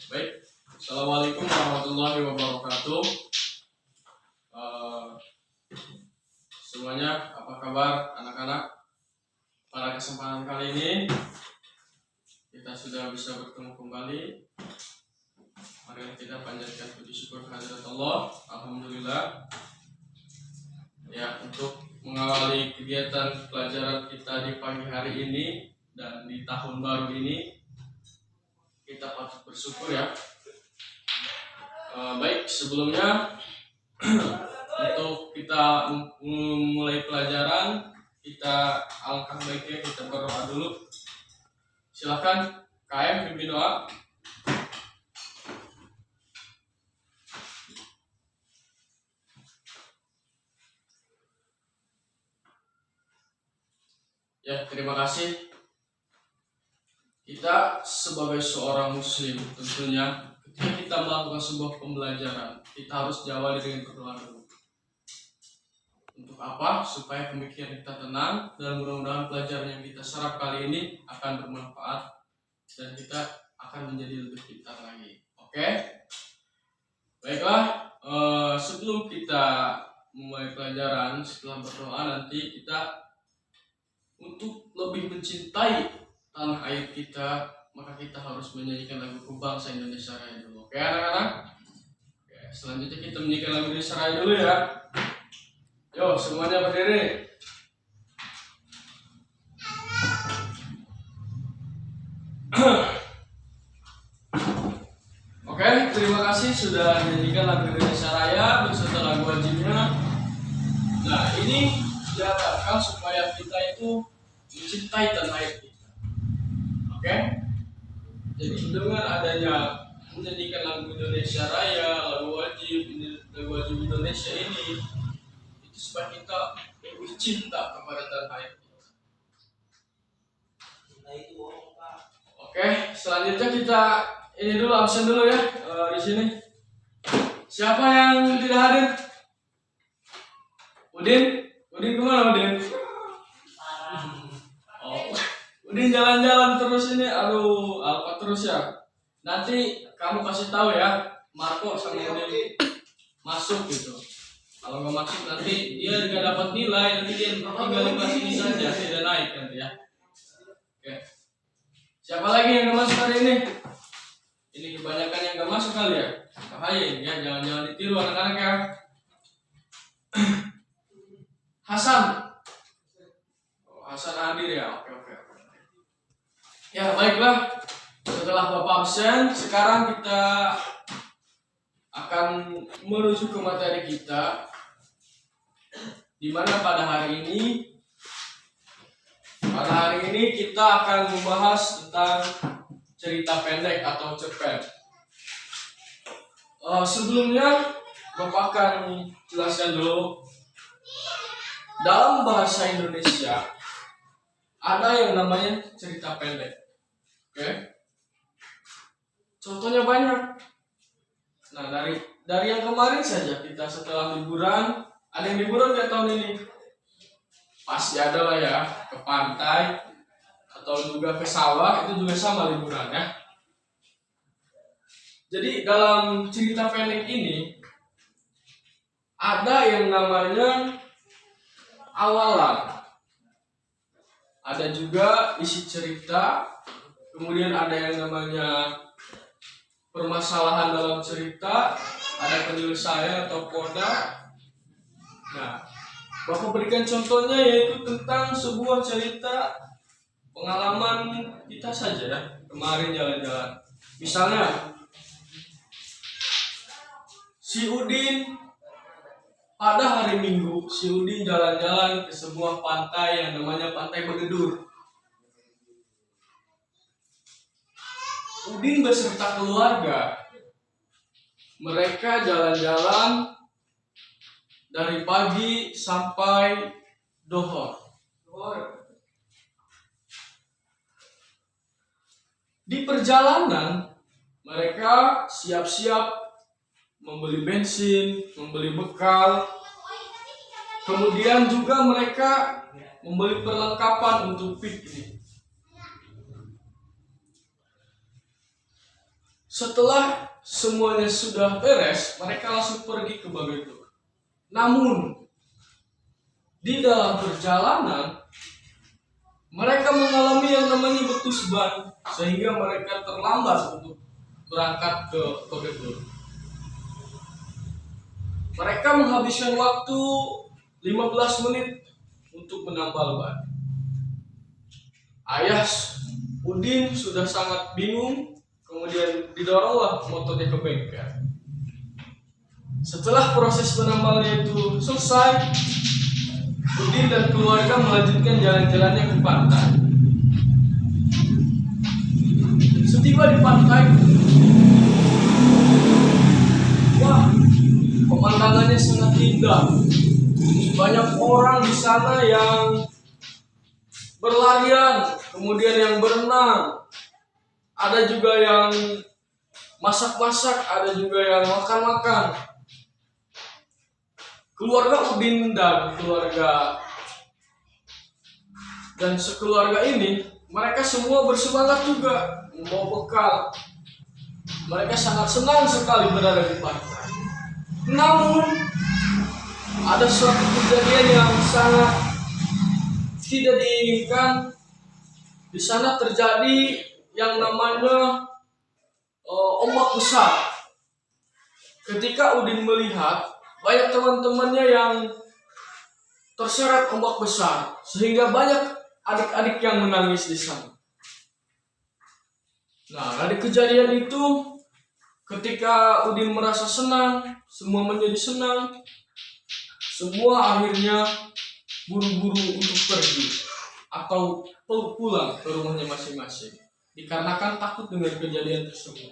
Baik, Assalamualaikum warahmatullahi wabarakatuh. Eh, Semuanya, apa kabar anak-anak? Pada kesempatan kali ini kita sudah bisa bertemu kembali. Mari kita panjatkan puji syukur kehadirat Allah. Alhamdulillah. Ya, untuk mengawali kegiatan pelajaran kita di pagi hari ini dan di tahun baru ini, kita patut bersyukur ya. Baik, sebelumnya untuk kita memulai pelajaran, kita alangkah baiknya kita berdoa dulu. Silakan KM pimpin doa. Ya, terima kasih. Kita sebagai seorang muslim tentunya ketika kita melakukan sebuah pembelajaran, kita harus diawali dengan berdoa dulu. Untuk apa? Supaya pemikiran kita tenang dan mudah-mudahan pelajaran yang kita serap kali ini akan bermanfaat dan kita akan menjadi lebih pintar lagi. Oke? Baiklah, sebelum kita memulai pelajaran, setelah berdoa nanti kita untuk lebih mencintai tanah air kita, maka kita harus menyanyikan lagu Bangsa Indonesia Raya dulu. Oke anak-anak? Oke, selanjutnya kita menyanyikan lagu Indonesia Raya dulu ya. Yo, semuanya berdiri. Oke, terima kasih sudah menyanyikan lagu Indonesia Raya beserta lagu wajibnya. Nah, ini diharapkan supaya kita itu mencintai tanah air kita. Oke? Jadi dengan adanya menyanyikan lagu Indonesia Raya, lagu wajib Indonesia ini, itu supaya kita lebih cinta kepada tanah air kita. Oke, selanjutnya kita ini dulu absen dulu ya di sini. Siapa yang tidak hadir? Udin kemana Udin? Oh, Udin jalan-jalan terus ini, aduh apa terus ya? Nanti kamu kasih tahu ya, Marco sama Udin masuk gitu. Kalau nggak masuk nanti dia nggak dapat nilai, nanti dia tinggal di kelas ini saja, tidak naik nanti ya. Oke. Siapa lagi yang nggak masuk hari ini? Ini kebanyakan yang nggak masuk kali ya. Bahaya ini ya, jangan ditiru anak-anak ya. Hasan. Oh, Hasan hadir ya. Oke. Ya baiklah. Setelah Bapak absen, sekarang kita akan menuju ke materi kita, di mana pada hari ini kita akan membahas tentang cerita pendek atau cerpen. Sebelumnya Bapak akan jelaskan dulu, dalam bahasa Indonesia ada yang namanya cerita pendek. Oke? Contohnya banyak. Nah, dari yang kemarin saja kita setelah liburan, ada yang liburan nggak tahun ini? Pasti ada lah ya, ke pantai atau juga ke sawah, itu juga sama liburan ya. Jadi dalam cerita pendek ini ada yang namanya awalan, ada juga isi cerita, kemudian ada yang namanya permasalahan dalam cerita, ada penyelesaian atau koda. Nah, Bapak berikan contohnya yaitu tentang sebuah cerita pengalaman kita saja ya, kemarin jalan-jalan. Misalnya, si Udin pada hari Minggu, si Udin jalan-jalan ke sebuah pantai yang namanya Pantai Begedur. Udin beserta keluarga, mereka jalan-jalan dari pagi sampai dohor. Di perjalanan, mereka siap-siap membeli bensin, membeli bekal, kemudian juga mereka membeli perlengkapan untuk piknik. Setelah semuanya sudah beres, mereka langsung pergi ke Bagaimana. Namun di dalam perjalanan mereka mengalami yang namanya betus ban, sehingga mereka terlambat untuk berangkat ke Bagaimana. Mereka menghabiskan waktu 15 menit untuk menambal ban. Ayah Udin sudah sangat bingung, kemudian didoronglah motornya ke bengkel. Setelah proses penambalnya itu selesai, Udin dan keluarga melanjutkan jalan-jalannya ke pantai. Setiba di pantai, wah, pemandangannya sangat indah. Banyak orang di sana yang berlarian, kemudian yang berenang, ada juga yang masak-masak, ada juga yang makan-makan. Keluarga Udin dan sekeluarga ini, mereka semua bersemangat juga membawa bekal. Mereka sangat senang sekali berada di pantai. Namun ada suatu kejadian yang sangat tidak diinginkan. Di sana terjadi yang namanya ombak besar. Ketika Udin melihat banyak teman-temannya yang terseret ombak besar, sehingga banyak adik-adik yang menangis di sana. Nah, dari kejadian itu, ketika Udin merasa senang, semua menjadi senang, semua akhirnya buru-buru untuk pergi atau pulang ke rumahnya masing-masing, dikarenakan takut dengan kejadian tersebut.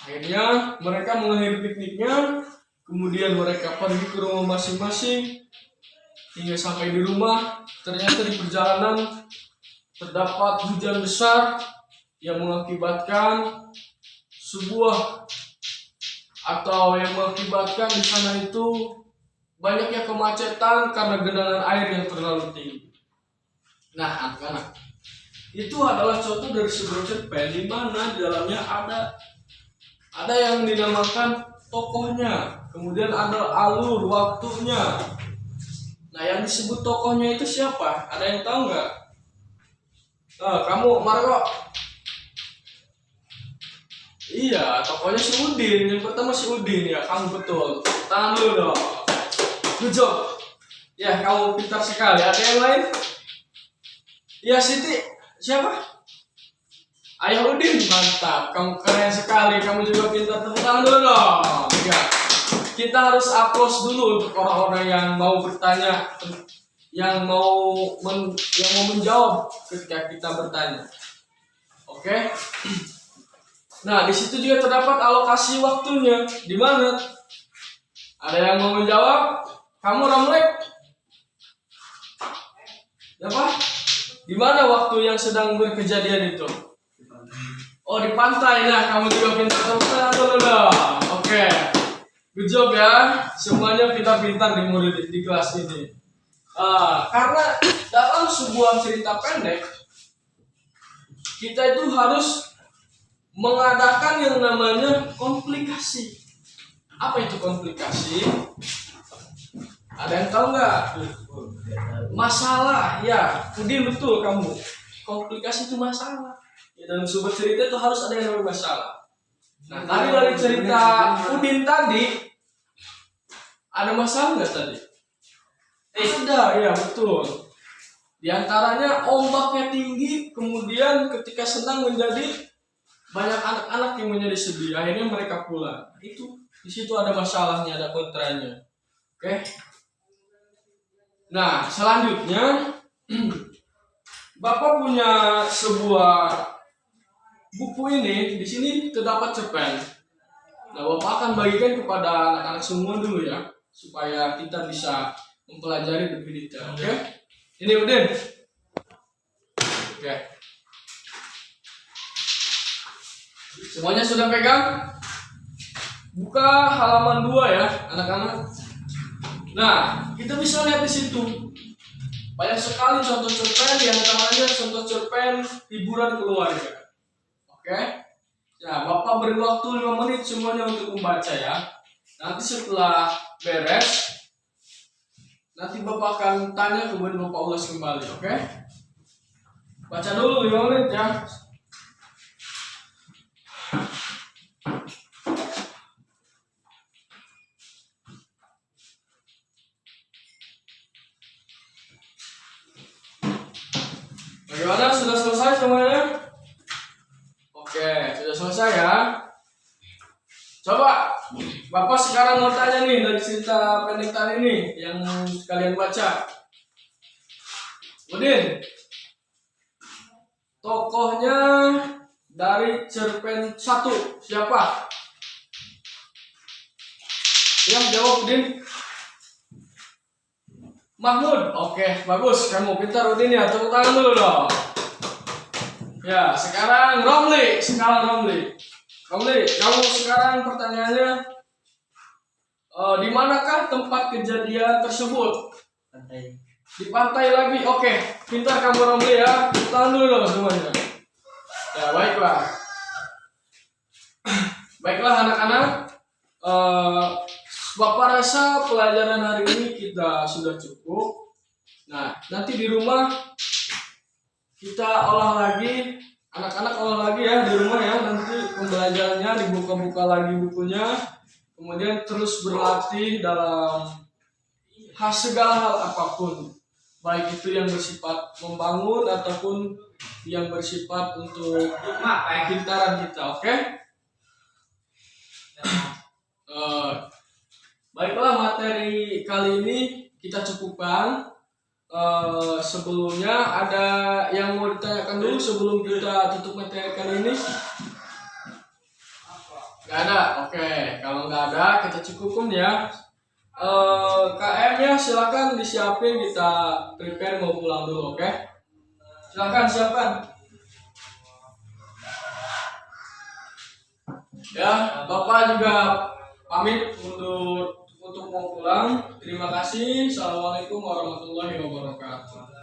Akhirnya mereka mengakhiri pikniknya. Kemudian mereka pergi ke rumah masing-masing, hingga sampai di rumah. Ternyata di perjalanan terdapat hujan besar yang mengakibatkan di sana itu banyaknya kemacetan karena genangan air yang terlalu tinggi. Nah, anak-anak, itu adalah contoh dari sebuah cerpen di mana di dalamnya ada yang dinamakan tokohnya, kemudian ada alur waktunya. Nah, yang disebut tokohnya itu siapa? Ada yang tahu nggak? Nah, kamu, Marco. Iya, tokohnya si Udin. Yang pertama si Udin, ya, kamu betul. Tangan dulu dong. Good job. Ya, kamu pintar sekali. Ada yang lain? Ya, Siti. Siapa? Ayah Udin, mantap. Kamu keren sekali. Kamu juga pintar. Tepuk tangan dulu dong. Ya. Kita harus applause dulu untuk orang-orang yang mau bertanya, yang mau menjawab ketika kita bertanya. Oke? Nah, di situ juga terdapat alokasi waktunya. Di mana? Ada yang mau menjawab? Kamu, Ramlek? Apa? Di mana waktu yang sedang berkejadian itu? Oh, di pantai. Nah, kamu juga pintar. Dulu dong. Oke. Good job ya. Semuanya pintar-pintar di murid di kelas ini. Karena dalam sebuah cerita pendek, kita itu harus mengadakan yang namanya komplikasi. Apa itu komplikasi? Ada yang tahu nggak? Masalah, ya. Udin, betul kamu. Komplikasi itu masalah. Ya, dalam sebuah cerita itu harus ada yang namanya masalah. Nah, tadi dari cerita Udin tadi, ada masalah nggak tadi? Ada, ya betul. Di antaranya ombaknya tinggi, kemudian ketika senang menjadi banyak anak-anak yang menjadi sedih. Akhirnya mereka pulang. Itu di situ ada masalahnya, ada kontranya. Oke. Nah, selanjutnya Bapak punya sebuah buku ini. Di sini terdapat cerpen. Nah, Bapak akan bagikan kepada anak-anak semua dulu ya, supaya kita bisa mempelajari lebih detail. Oke? Ini Udin. Oke. Semuanya sudah pegang? Buka halaman 2 ya, anak-anak. Nah, kita bisa lihat di situ. Banyak sekali contoh cerpen, yang namanya contoh cerpen hiburan keluarga. Oke? Nah, Bapak Bapak beri waktu 5 menit semuanya untuk membaca ya. Nanti setelah beres, nanti Bapak akan tanya kemudian Bapak ulas kembali, oke? Baca dulu 5 menit ya. Bagaimana? Sudah selesai semuanya? Oke, sudah selesai ya. Coba Bapak sekarang mau tanya nih dari cerita pendek tadi nih yang kalian baca. Udin, tokohnya dari cerpen 1 siapa? Yang jawab Udin. Mahmud. Oke, bagus. Kamu pintar Udin ya. Tepuk tangan dulu dong. Ya, sekarang Romli. Romli, kamu sekarang pertanyaannya di manakah tempat kejadian tersebut? Pantai. Di pantai lagi. Oke, pintar kamu Romli ya. Tepuk tangan dulu dong semuanya. Ya, baiklah. Baiklah anak-anak. Bapak rasa pelajaran hari ini kita sudah cukup. Nah, nanti di rumah kita olah lagi, anak-anak olah lagi ya di rumah ya. Nanti pembelajarannya dibuka-buka lagi bukunya, kemudian terus berlatih dalam segala hal apapun, baik itu yang bersifat membangun ataupun yang bersifat untuk pintaran kita, oke? Baiklah, materi kali ini kita cukupkan. Sebelumnya ada yang mau ditanyakan dulu sebelum kita tutup materi kali ini? Gak ada? Oke, kalau nggak ada kita cukupkan ya. KM-nya silakan disiapin, kita prepare mau pulang dulu, oke? Silakan siapkan. Ya, Bapak juga pamit untuk mau pulang. Terima kasih. Assalamualaikum warahmatullahi wabarakatuh.